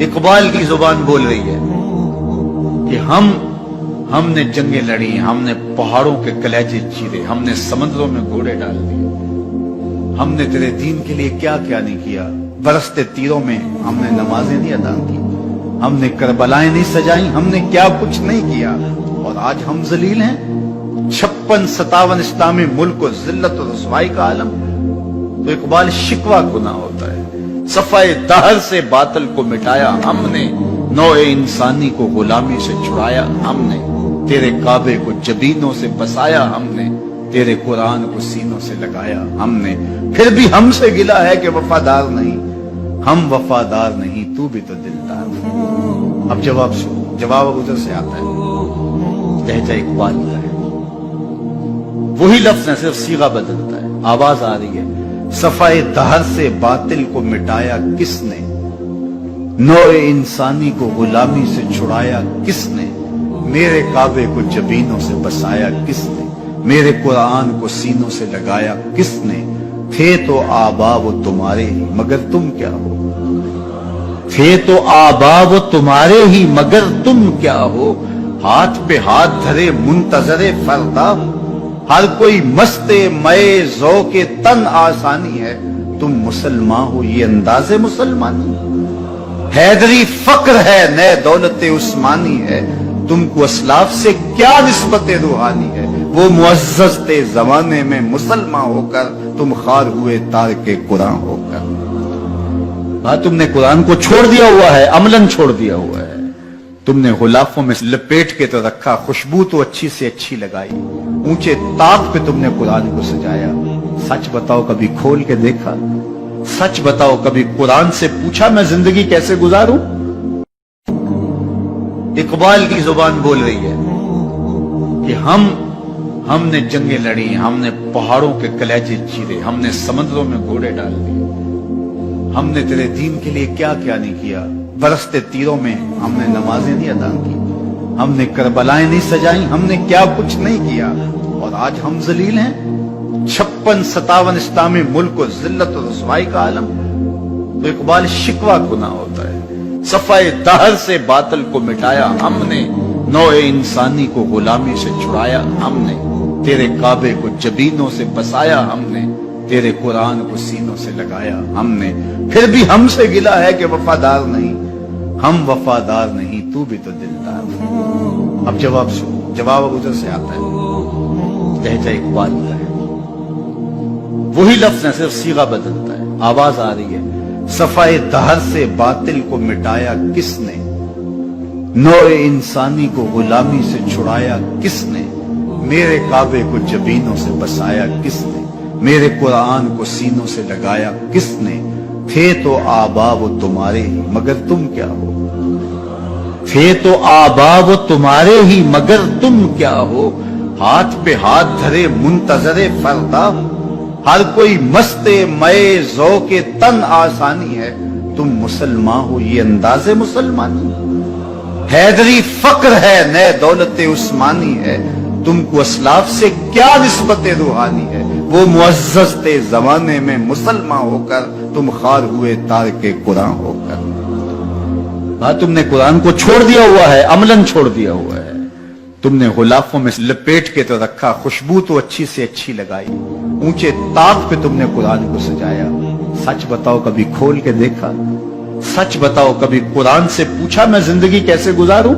इकबाल की जुबान बोल रही है कि हमने जंगें लड़ी, हमने पहाड़ों के कलेजे चीरे, हमने समंदरों में घोड़े डाल दिए, हमने तेरे दीन के लिए क्या क्या नहीं किया। बरसते तीरों में हमने नमाजें नहीं अदा की, हमने करबलाएं नहीं सजाई, हमने क्या कुछ नहीं किया और आज हम जलील हैं। 56-57 इस्लामी मुल्क को जिल्लत और रुसवाई का आलम। तो इकबाल शिकवा गुनाह होता है। सफाए दहर से बातिल को मिटाया हमने, नौए इंसानी को गुलामी से छुड़ाया हमने, तेरे काबे को जबीनों से बसाया हमने, तेरे कुरान को सीनों से लगाया हमने। फिर भी हमसे गिला है कि वफादार नहीं, हम वफादार नहीं, तू भी तो दिलदार नहीं। अब जवाब उधर से आता है, लहजा इकबाल का है, वही लफ्ज है, सिर्फ सीगा बदलता है, आवाज आ रही है। सफाए दहर से बातिल को मिटाया किसने, नौए इंसानी को गुलामी से छुड़ाया किसने, मेरे काबे को जबीनों से बसाया किसने, मेरे कुरान को सीनों से लगाया किसने। थे तो आबा वो तुम्हारे ही मगर तुम क्या हो, थे तो आबा वो तुम्हारे ही मगर तुम क्या हो, हाथ पे हाथ धरे मुंतजरे फरदा, हर कोई मस्ते मए ज़ौक़े तन आसानी है, तुम मुसलमान हो ये अंदाज़े मुसलमानी। हैदरी फक्र है नए दौलत उस्मानी है, तुमको असलाफ से क्या निस्बत रूहानी है, वो मुअज़्ज़ज़ थे ज़माने में मुसलमान होकर, तुम खार हुए तारके कुरान होकर। हाँ, तुमने कुरान को छोड़ दिया हुआ है, अमलन छोड़ दिया हुआ है। तुमने गुलाफों में लपेट के तो रखा, खुशबू तो अच्छी से अच्छी लगाई, ऊंचे ताक पे तुमने कुरान को सजाया। सच बताओ कभी खोल के देखा, सच बताओ कभी कुरान से पूछा मैं जिंदगी कैसे गुजारूं। इकबाल की जुबान बोल रही है कि हमने जंगें लड़ी, हमने पहाड़ों के कलेजे चीरे, हमने समंदरों में घोड़े डाल दिए, हमने तेरे दीन के लिए क्या क्या नहीं किया। बरसते तीरों में हमने नमाजें नहीं अदा की, हमने करबलाएं नहीं सजाई, हमने क्या कुछ नहीं किया और आज हम जलील हैं। 56-57 इस्लामी मुल्क को जिल्लत और रुसवाई का आलम। तो इकबाल शिकवा गुनाह होता है। सफाए दहर से बातिल को मिटाया हमने, नौए इंसानी को गुलामी से छुड़ाया हमने, तेरे काबे को जबीनों से बसाया हमने, तेरे कुरान को सीनों से लगाया हमने। फिर भी हमसे गिला है कि वफादार नहीं, हम वफादार नहीं, तू भी तो दिलदार नहीं। अब जवाब उधर से आता है, लहजा इकबाल का है, वही लफ्ज है, सिर्फ सीगा बदलता है, आवाज आ रही है। सफाए दहर से बातिल को मिटाया किसने, नौए इंसानी को गुलामी से छुड़ाया किसने, मेरे काबे को जबीनों से बसाया किसने, मेरे कुरान को सीनों से लगाया किसने। थे तो आबा वो तुम्हारे ही मगर तुम क्या हो, थे तो आबा वो तुम्हारे ही मगर तुम क्या हो, हाथ पे हाथ धरे मुंतजरे फरदा, हर कोई मस्ते मए ज़ौक़े तन आसानी है, तुम मुसलमान हो ये अंदाज़े मुसलमानी। हैदरी फक्र है नए दौलत उस्मानी है, तुमको असलाफ से क्या निस्बत रूहानी है, वो मुअज़्ज़ज़ थे ज़माने में मुसलमान होकर, तुम खार हुए तारके कुरान होकर। हाँ, तुमने कुरान को छोड़ दिया हुआ है, अमलन छोड़ दिया हुआ है। तुमने गुलाफों में लपेट के तो रखा, खुशबू तो अच्छी से अच्छी लगाई, ऊंचे ताक पे तुमने कुरान को सजाया। सच बताओ कभी खोल के देखा, सच बताओ कभी कुरान से पूछा मैं जिंदगी कैसे गुजारूं।